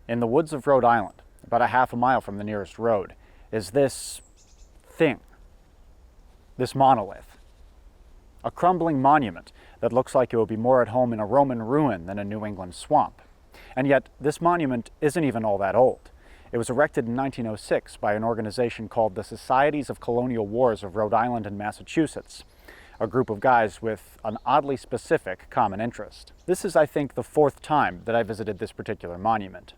In the woods of Rhode Island, about a half a mile from the nearest road, is this thing, this monolith. A crumbling monument that looks like it would be more at home in a Roman ruin than a New England swamp. And yet, this monument isn't even all that old. It was erected in 1906 by an organization called the Societies of Colonial Wars of Rhode Island and Massachusetts, a group of guys with an oddly specific common interest. This is, I think, the fourth time that I visited this particular monument.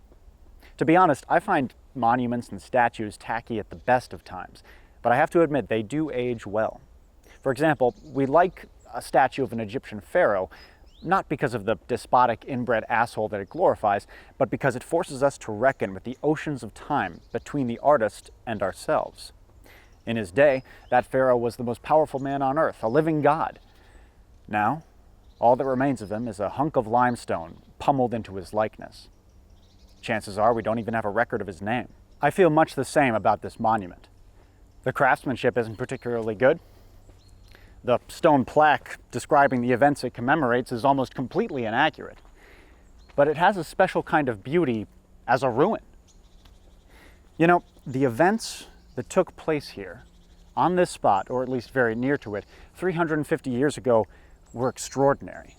To be honest, I find monuments and statues tacky at the best of times, but I have to admit they do age well. For example, we like a statue of an Egyptian pharaoh, not because of the despotic inbred asshole that it glorifies, but because it forces us to reckon with the oceans of time between the artist and ourselves. In his day, that pharaoh was the most powerful man on earth, a living god. Now, all that remains of him is a hunk of limestone pummeled into his likeness. Chances are we don't even have a record of his name. I feel much the same about this monument. The craftsmanship isn't particularly good. The stone plaque describing the events it commemorates is almost completely inaccurate. But it has a special kind of beauty as a ruin. You know, the events that took place here, on this spot, or at least very near to it, 350 years ago, were extraordinary.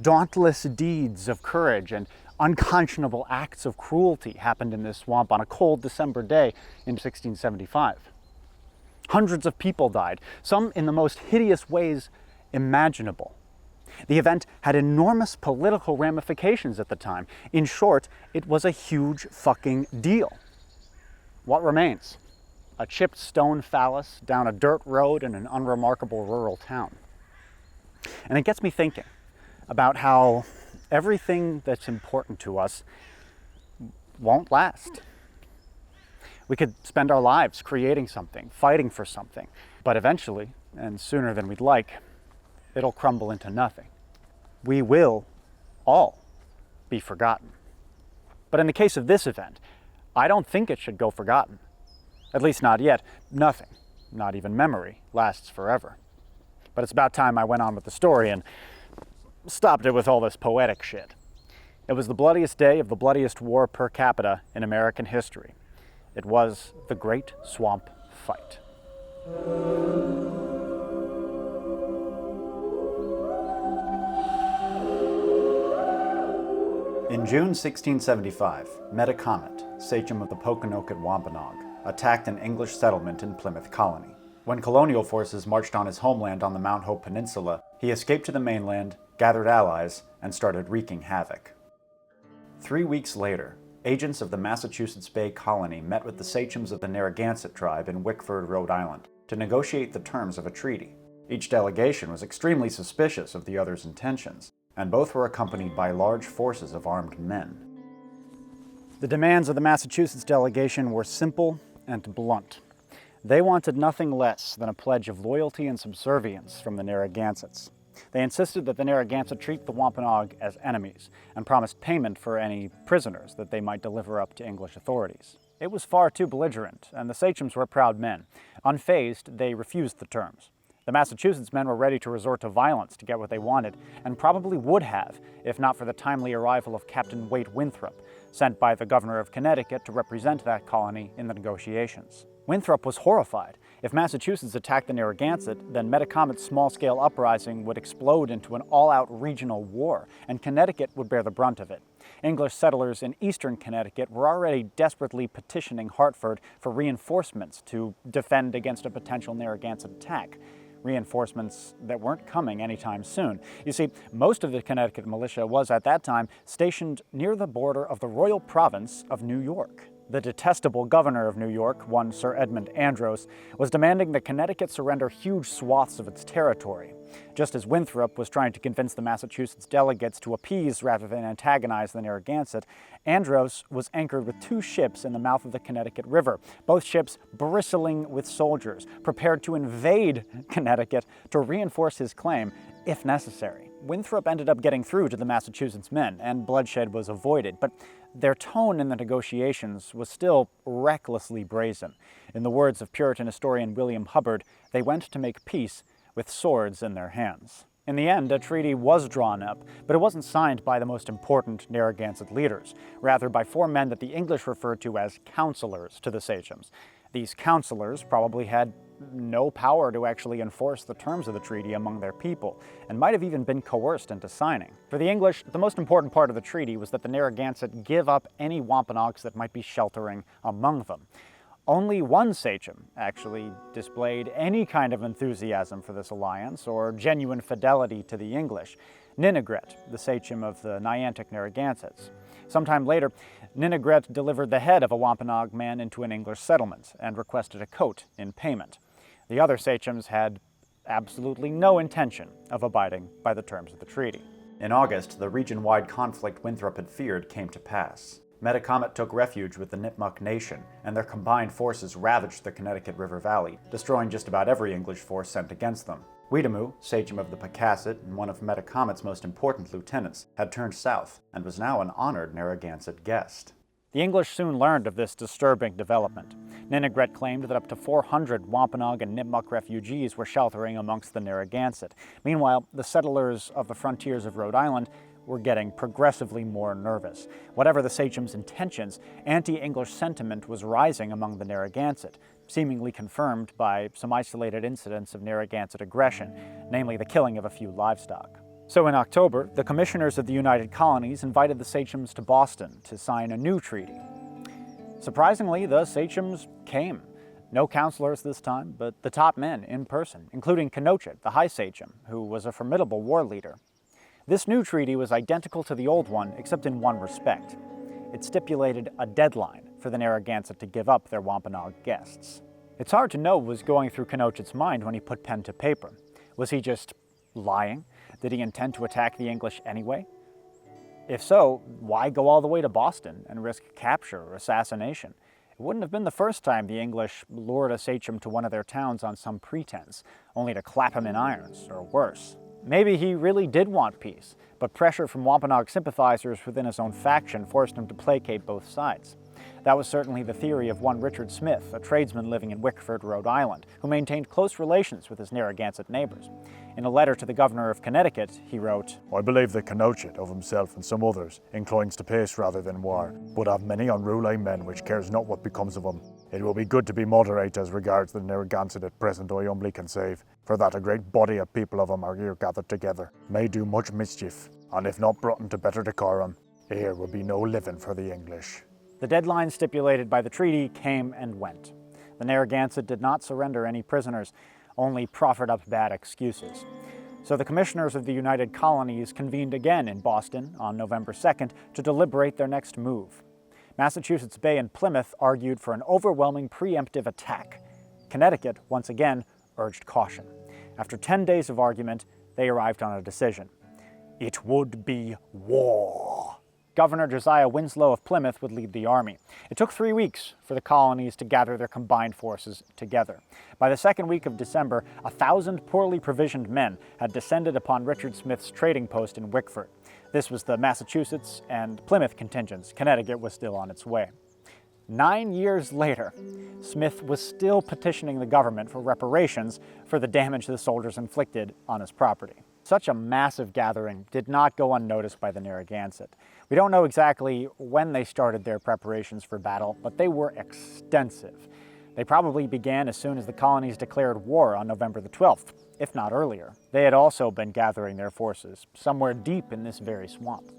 Dauntless deeds of courage and unconscionable acts of cruelty happened in this swamp on a cold December day in 1675. Hundreds of people died, some in the most hideous ways imaginable. The event had enormous political ramifications at the time. In short, it was a huge fucking deal. What remains? A chipped stone phallus down a dirt road in an unremarkable rural town. And it gets me thinking about how everything that's important to us won't last. We could spend our lives creating something, fighting for something, but eventually, and sooner than we'd like, it'll crumble into nothing. We will all be forgotten. But in the case of this event, I don't think it should go forgotten. At least not yet. Nothing, not even memory, lasts forever. But it's about time I went on with the story and stopped it with all this poetic shit. It was the bloodiest day of the bloodiest war per capita in American history. It was the Great Swamp Fight. In June 1675, Metacomet, sachem of the Pokanoket Wampanoag, attacked an English settlement in Plymouth Colony. When colonial forces marched on his homeland on the Mount Hope Peninsula, he escaped to the mainland, gathered allies, and started wreaking havoc. 3 weeks later, agents of the Massachusetts Bay Colony met with the sachems of the Narragansett tribe in Wickford, Rhode Island, to negotiate the terms of a treaty. Each delegation was extremely suspicious of the other's intentions, and both were accompanied by large forces of armed men. The demands of the Massachusetts delegation were simple and blunt. They wanted nothing less than a pledge of loyalty and subservience from the Narragansetts. They insisted that the Narragansett treat the Wampanoag as enemies, and promised payment for any prisoners that they might deliver up to English authorities. It was far too belligerent, and the sachems were proud men. Unfazed, they refused the terms. The Massachusetts men were ready to resort to violence to get what they wanted, and probably would have, if not for the timely arrival of Captain Waite Winthrop, sent by the governor of Connecticut to represent that colony in the negotiations. Winthrop was horrified. If Massachusetts attacked the Narragansett, then Metacomet's small-scale uprising would explode into an all-out regional war, and Connecticut would bear the brunt of it. English settlers in eastern Connecticut were already desperately petitioning Hartford for reinforcements to defend against a potential Narragansett attack. Reinforcements that weren't coming anytime soon. You see, most of the Connecticut militia was at that time stationed near the border of the Royal Province of New York. The detestable governor of New York, one Sir Edmund Andros, was demanding that Connecticut surrender huge swaths of its territory. Just as Winthrop was trying to convince the Massachusetts delegates to appease rather than antagonize the Narragansett, Andros was anchored with 2 ships in the mouth of the Connecticut River, both ships bristling with soldiers, prepared to invade Connecticut to reinforce his claim, if necessary. Winthrop ended up getting through to the Massachusetts men, and bloodshed was avoided, but their tone in the negotiations was still recklessly brazen. In the words of Puritan historian William Hubbard, they went to make peace with swords in their hands. In the end, a treaty was drawn up, but it wasn't signed by the most important Narragansett leaders, rather by 4 men that the English referred to as counselors to the sachems. These counselors probably had no power to actually enforce the terms of the treaty among their people, and might have even been coerced into signing. For the English, the most important part of the treaty was that the Narragansett give up any Wampanoags that might be sheltering among them. Only one sachem actually displayed any kind of enthusiasm for this alliance or genuine fidelity to the English: Ninigret, the sachem of the Niantic Narragansetts. Sometime later, Ninigret delivered the head of a Wampanoag man into an English settlement and requested a coat in payment. The other sachems had absolutely no intention of abiding by the terms of the treaty. In August, the region-wide conflict Winthrop had feared came to pass. Metacomet took refuge with the Nipmuc Nation, and their combined forces ravaged the Connecticut River Valley, destroying just about every English force sent against them. Weetamoo, sachem of the Pecasset and one of Metacomet's most important lieutenants, had turned south and was now an honored Narragansett guest. The English soon learned of this disturbing development. Ninigret claimed that up to 400 Wampanoag and Nipmuc refugees were sheltering amongst the Narragansett. Meanwhile, the settlers of the frontiers of Rhode Island were getting progressively more nervous. Whatever the sachem's intentions, anti-English sentiment was rising among the Narragansett, seemingly confirmed by some isolated incidents of Narragansett aggression, namely the killing of a few livestock. So in October, the commissioners of the United Colonies invited the sachems to Boston to sign a new treaty. Surprisingly, the sachems came. No counselors this time, but the top men in person, including Kenosha, the high sachem, who was a formidable war leader. This new treaty was identical to the old one, except in one respect. It stipulated a deadline for the Narragansett to give up their Wampanoag guests. It's hard to know what was going through Kenochet's mind when he put pen to paper. Was he just lying? Did he intend to attack the English anyway? If so, why go all the way to Boston and risk capture or assassination? It wouldn't have been the first time the English lured a sachem to one of their towns on some pretense, only to clap him in irons, or worse. Maybe he really did want peace, but pressure from Wampanoag sympathizers within his own faction forced him to placate both sides. That was certainly the theory of one Richard Smith, a tradesman living in Wickford, Rhode Island, who maintained close relations with his Narragansett neighbors. In a letter to the governor of Connecticut, he wrote, "I believe that Kenochet, of himself and some others, inclines to peace rather than war, but have many unruly men which cares not what becomes of them. It will be good to be moderate as regards the Narragansett at present, I humbly conceive, for that a great body of people of them are here gathered together, may do much mischief, and if not brought into better decorum, here will be no living for the English." The deadline stipulated by the treaty came and went. The Narragansett did not surrender any prisoners, only proffered up bad excuses. So the commissioners of the United Colonies convened again in Boston on November 2nd to deliberate their next move. Massachusetts Bay and Plymouth argued for an overwhelming preemptive attack. Connecticut, once again, urged caution. After 10 days of argument, they arrived on a decision. It would be war. Governor Josiah Winslow of Plymouth would lead the army. It took 3 weeks for the colonies to gather their combined forces together. By the second week of December, 1,000 poorly provisioned men had descended upon Richard Smith's trading post in Wickford. This was the Massachusetts and Plymouth contingents. Connecticut was still on its way. 9 years later, Smith was still petitioning the government for reparations for the damage the soldiers inflicted on his property. Such a massive gathering did not go unnoticed by the Narragansett. We don't know exactly when they started their preparations for battle, but they were extensive. They probably began as soon as the colonies declared war on November the 12th, if not earlier. They had also been gathering their forces somewhere deep in this very swamp.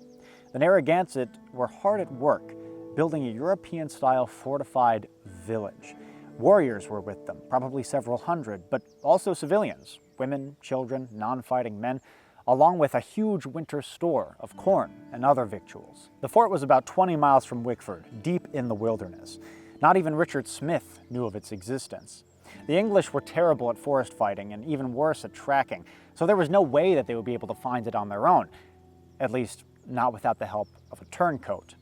The Narragansett were hard at work, building a European-style fortified village. Warriors were with them, probably several hundred, but also civilians, women, children, non-fighting men, along with a huge winter store of corn and other victuals. The fort was about 20 miles from Wickford, deep in the wilderness. Not even Richard Smith knew of its existence. The English were terrible at forest fighting and even worse at tracking, so there was no way that they would be able to find it on their own, at least not without the help of a turncoat.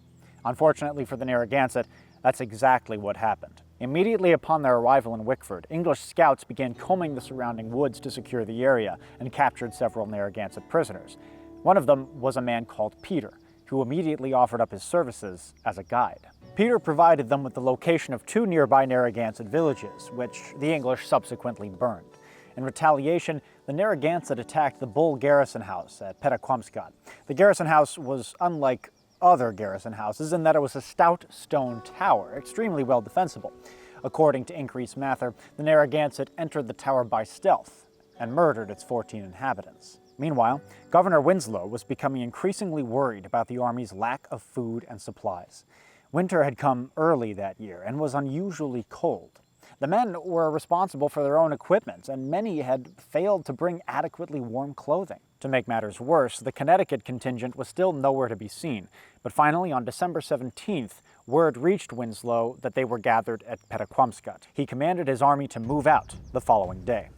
Unfortunately for the Narragansett, that's exactly what happened. Immediately upon their arrival in Wickford, English scouts began combing the surrounding woods to secure the area and captured several Narragansett prisoners. One of them was a man called Peter, who immediately offered up his services as a guide. Peter provided them with the location of 2 nearby Narragansett villages, which the English subsequently burned. In retaliation, the Narragansett attacked the Bull garrison house at Petaquamscott. The garrison house was unlike other garrison houses in that it was a stout stone tower, extremely well defensible. According to Increase Mather, the Narragansett entered the tower by stealth and murdered its 14 inhabitants. Meanwhile, Governor Winslow was becoming increasingly worried about the Army's lack of food and supplies. Winter had come early that year and was unusually cold. The men were responsible for their own equipment, and many had failed to bring adequately warm clothing. To make matters worse, the Connecticut contingent was still nowhere to be seen, but finally on December 17th, word reached Winslow that they were gathered at Petaquamscott. He commanded his army to move out the following day.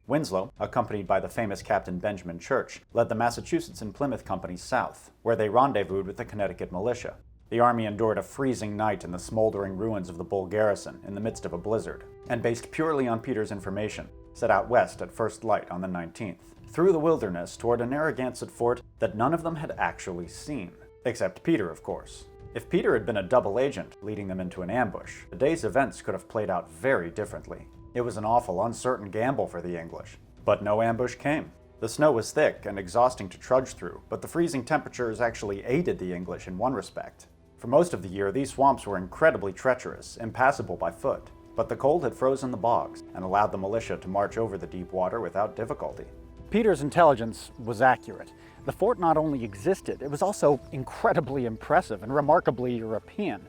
Winslow, accompanied by the famous Captain Benjamin Church, led the Massachusetts and Plymouth companies south, where they rendezvoused with the Connecticut militia. The army endured a freezing night in the smoldering ruins of the Bull garrison in the midst of a blizzard, and based purely on Peter's information, set out west at first light on the 19th, through the wilderness toward a Narragansett fort that none of them had actually seen. Except Peter, of course. If Peter had been a double agent, leading them into an ambush, the day's events could have played out very differently. It was an awful, uncertain gamble for the English. But no ambush came. The snow was thick and exhausting to trudge through, but the freezing temperatures actually aided the English in one respect. For most of the year, these swamps were incredibly treacherous, impassable by foot, but the cold had frozen the bogs and allowed the militia to march over the deep water without difficulty. Peter's intelligence was accurate. The fort not only existed, it was also incredibly impressive and remarkably European.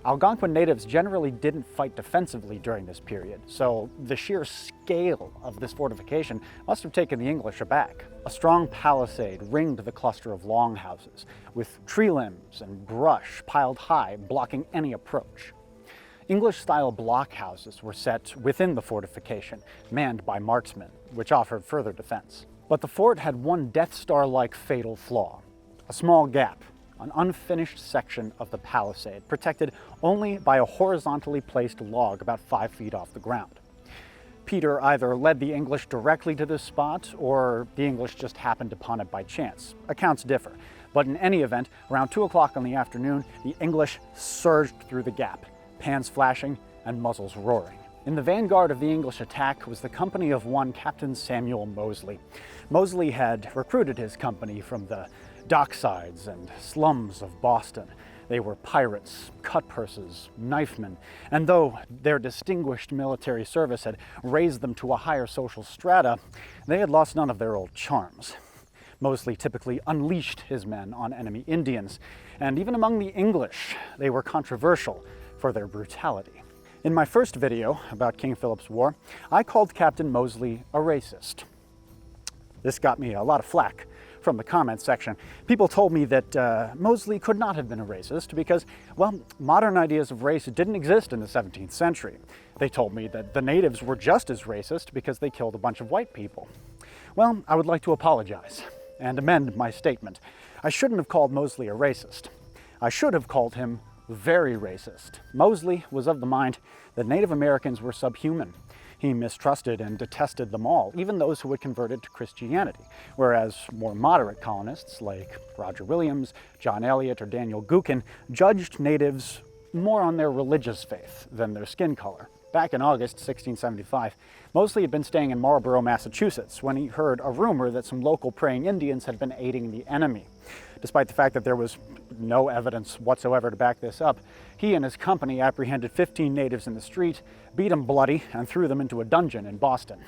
Algonquin natives generally didn't fight defensively during this period, so the sheer scale of this fortification must have taken the English aback. A strong palisade ringed the cluster of longhouses, with tree limbs and brush piled high, blocking any approach. English-style blockhouses were set within the fortification, manned by marksmen, which offered further defense. But the fort had one Death Star-like fatal flaw: a small gap, an unfinished section of the palisade, protected only by a horizontally placed log about 5 feet off the ground. Peter either led the English directly to this spot, or the English just happened upon it by chance. Accounts differ, but in any event, around 2 o'clock in the afternoon, the English surged through the gap, pans flashing and muzzles roaring. In the vanguard of the English attack was the company of one Captain Samuel Mosley. Mosley had recruited his company from the docksides and slums of Boston. They were pirates, cutpurses, knifemen, and though their distinguished military service had raised them to a higher social strata, they had lost none of their old charms. Mosley typically unleashed his men on enemy Indians, and even among the English, they were controversial for their brutality. In my first video about King Philip's War, I called Captain Mosley a racist. This got me a lot of flack from the comments section. People told me that Mosley could not have been a racist because, well, modern ideas of race didn't exist in the 17th century. They told me that the natives were just as racist because they killed a bunch of white people. Well, I would like to apologize and amend my statement. I shouldn't have called Mosley a racist. I should have called him very racist. Mosley was of the mind that Native Americans were subhuman. He mistrusted and detested them all, even those who had converted to Christianity, whereas more moderate colonists like Roger Williams, John Eliot, or Daniel Gookin judged natives more on their religious faith than their skin color. Back in August 1675, Mosley had been staying in Marlborough, Massachusetts, when he heard a rumor that some local praying Indians had been aiding the enemy. Despite the fact that there was no evidence whatsoever to back this up, he and his company apprehended 15 natives in the street, beat them bloody, and threw them into a dungeon in Boston.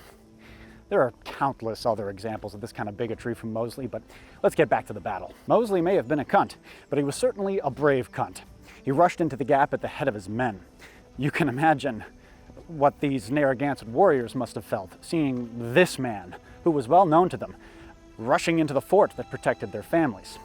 There are countless other examples of this kind of bigotry from Mosley, but let's get back to the battle. Mosley may have been a cunt, but he was certainly a brave cunt. He rushed into the gap at the head of his men. You can imagine what these Narragansett warriors must have felt, seeing this man, who was well known to them, rushing into the fort that protected their families.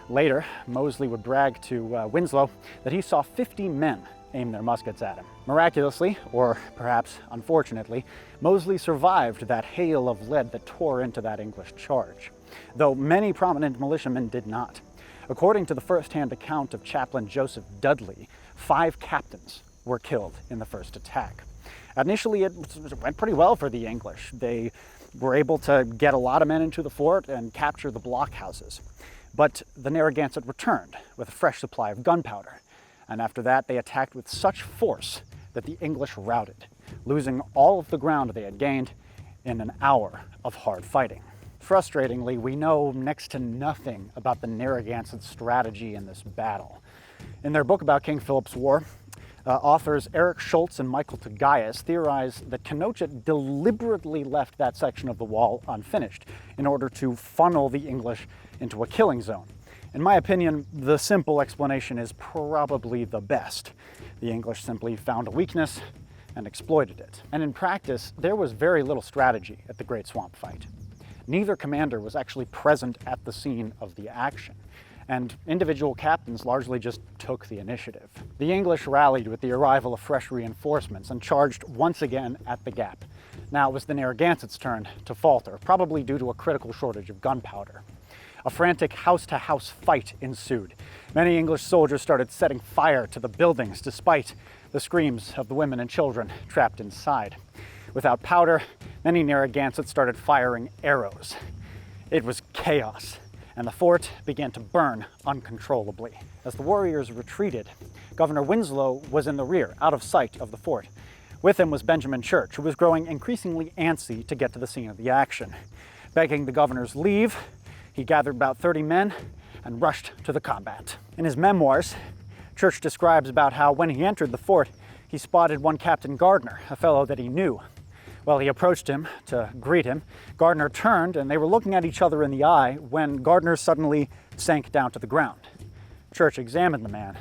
Later, Mosley would brag to Winslow that he saw 50 men aim their muskets at him. Miraculously, or perhaps unfortunately, Mosley survived that hail of lead that tore into that English charge, though many prominent militiamen did not. According to the first-hand account of Chaplain Joseph Dudley, 5 captains were killed in the first attack. Initially, it went pretty well for the English. They were able to get a lot of men into the fort and capture the blockhouses. But the Narragansett returned with a fresh supply of gunpowder, and after that they attacked with such force that the English routed, losing all of the ground they had gained in an hour of hard fighting. Frustratingly, we know next to nothing about the Narragansett strategy in this battle. In their book about King Philip's War, authors Eric Schultz and Michael Tougias theorize that Kenosha deliberately left that section of the wall unfinished in order to funnel the English into a killing zone. In my opinion, the simple explanation is probably the best. The English simply found a weakness and exploited it. And in practice, there was very little strategy at the Great Swamp Fight. Neither commander was actually present at the scene of the action, and individual captains largely just took the initiative. The English rallied with the arrival of fresh reinforcements and charged once again at the gap. Now it was the Narragansett's turn to falter, probably due to a critical shortage of gunpowder. A frantic house-to-house fight ensued. Many English soldiers started setting fire to the buildings despite the screams of the women and children trapped inside. Without powder, many Narragansetts started firing arrows. It was chaos, and the fort began to burn uncontrollably. As the warriors retreated, Governor Winslow was in the rear, out of sight of the fort. With him was Benjamin Church, who was growing increasingly antsy to get to the scene of the action. Begging the governor's leave, he gathered about 30 men and rushed to the combat. In his memoirs, Church describes about how when he entered the fort, he spotted one Captain Gardner, a fellow that he knew. Well, he approached him to greet him. Gardner turned, and they were looking at each other in the eye when Gardner suddenly sank down to the ground. Church examined the man.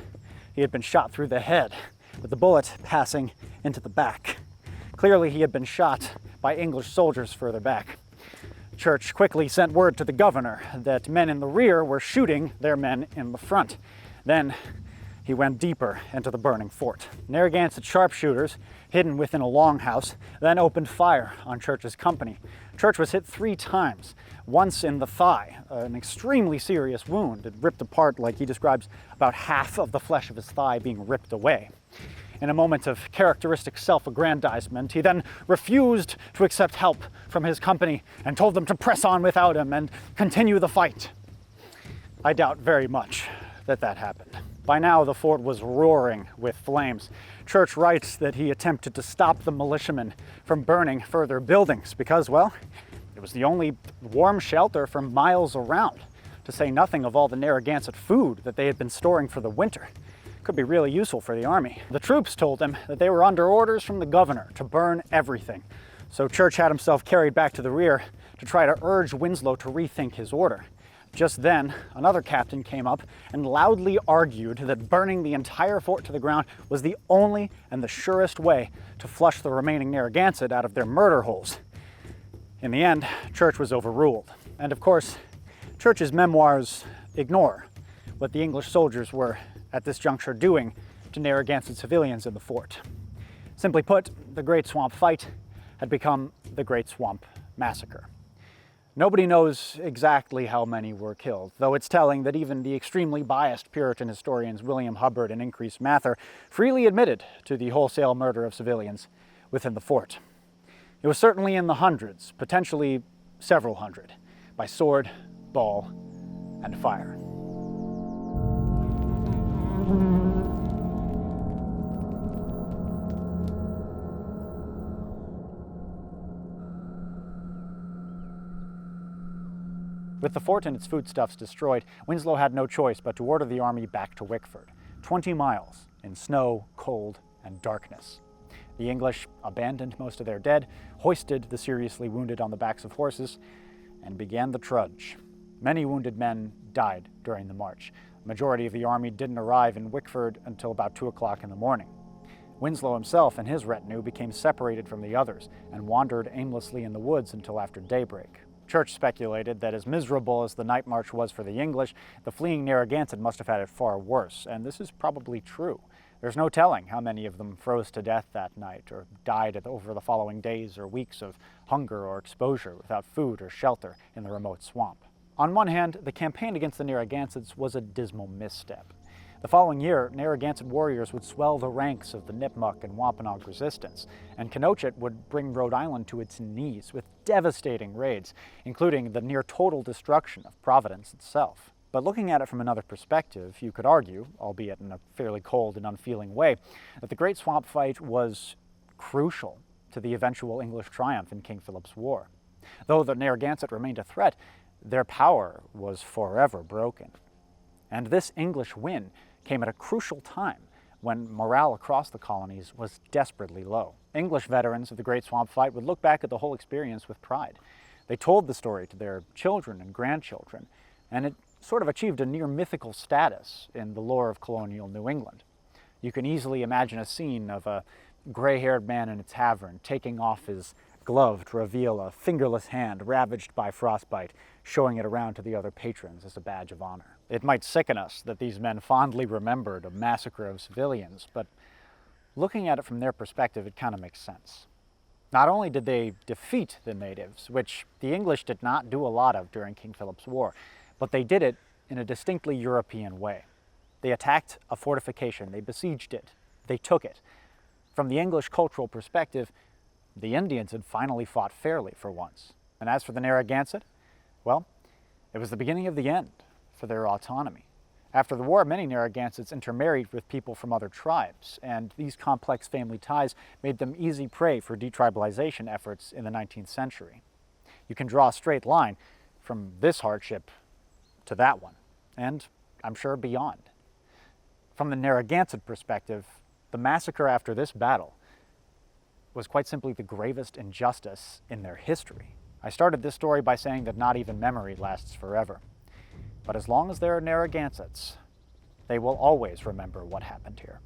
He had been shot through the head, with the bullet passing into the back. Clearly, he had been shot by English soldiers further back. Church quickly sent word to the governor that men in the rear were shooting their men in the front. Then he went deeper into the burning fort. Narragansett sharpshooters, hidden within a longhouse, then opened fire on Church's company. Church was hit 3 times, once in the thigh, an extremely serious wound. It ripped apart, like he describes, about half of the flesh of his thigh being ripped away. In a moment of characteristic self-aggrandizement, he then refused to accept help from his company and told them to press on without him and continue the fight. I doubt very much that that happened. By now, the fort was roaring with flames. Church writes that he attempted to stop the militiamen from burning further buildings because, well, it was the only warm shelter for miles around, to say nothing of all the Narragansett food that they had been storing for the winter. Could be really useful for the army. The troops told him that they were under orders from the governor to burn everything. So Church had himself carried back to the rear to try to urge Winslow to rethink his order. Just then, another captain came up and loudly argued that burning the entire fort to the ground was the only and the surest way to flush the remaining Narragansett out of their murder holes. In the end, Church was overruled. And of course, Church's memoirs ignore what the English soldiers were at this juncture doing to Narragansett civilians in the fort. Simply put, the Great Swamp Fight had become the Great Swamp Massacre. Nobody knows exactly how many were killed, though it's telling that even the extremely biased Puritan historians William Hubbard and Increase Mather freely admitted to the wholesale murder of civilians within the fort. It was certainly in the hundreds, potentially several hundred, by sword, ball, and fire. With the fort and its foodstuffs destroyed, Winslow had no choice but to order the army back to Wickford, 20 miles in snow, cold, and darkness. The English abandoned most of their dead, hoisted the seriously wounded on the backs of horses, and began the trudge. Many wounded men died during the march. The majority of the army didn't arrive in Wickford until about 2 o'clock in the morning. Winslow himself and his retinue became separated from the others and wandered aimlessly in the woods until after daybreak. Church speculated that as miserable as the night march was for the English, the fleeing Narragansett must have had it far worse, and this is probably true. There's no telling how many of them froze to death that night or died over the following days or weeks of hunger or exposure without food or shelter in the remote swamp. On one hand, the campaign against the Narragansetts was a dismal misstep. The following year, Narragansett warriors would swell the ranks of the Nipmuc and Wampanoag resistance, and Kenosha would bring Rhode Island to its knees with devastating raids, including the near-total destruction of Providence itself. But looking at it from another perspective, you could argue, albeit in a fairly cold and unfeeling way, that the Great Swamp Fight was crucial to the eventual English triumph in King Philip's War. Though the Narragansett remained a threat, their power was forever broken. And this English win came at a crucial time when morale across the colonies was desperately low. English veterans of the Great Swamp Fight would look back at the whole experience with pride. They told the story to their children and grandchildren, and it sort of achieved a near mythical status in the lore of colonial New England. You can easily imagine a scene of a gray-haired man in a tavern taking off his glove to reveal a fingerless hand ravaged by frostbite, showing it around to the other patrons as a badge of honor. It might sicken us that these men fondly remembered a massacre of civilians, but looking at it from their perspective, it kind of makes sense. Not only did they defeat the natives, which the English did not do a lot of during King Philip's War, but they did it in a distinctly European way. They attacked a fortification, they besieged it, they took it. From the English cultural perspective, the Indians had finally fought fairly for once. And as for the Narragansett, well, it was the beginning of the end for their autonomy. After the war, many Narragansetts intermarried with people from other tribes, and these complex family ties made them easy prey for detribalization efforts in the 19th century. You can draw a straight line from this hardship to that one, and I'm sure beyond. From the Narragansett perspective, the massacre after this battle was quite simply the gravest injustice in their history. I started this story by saying that not even memory lasts forever. But as long as there are Narragansetts, they will always remember what happened here.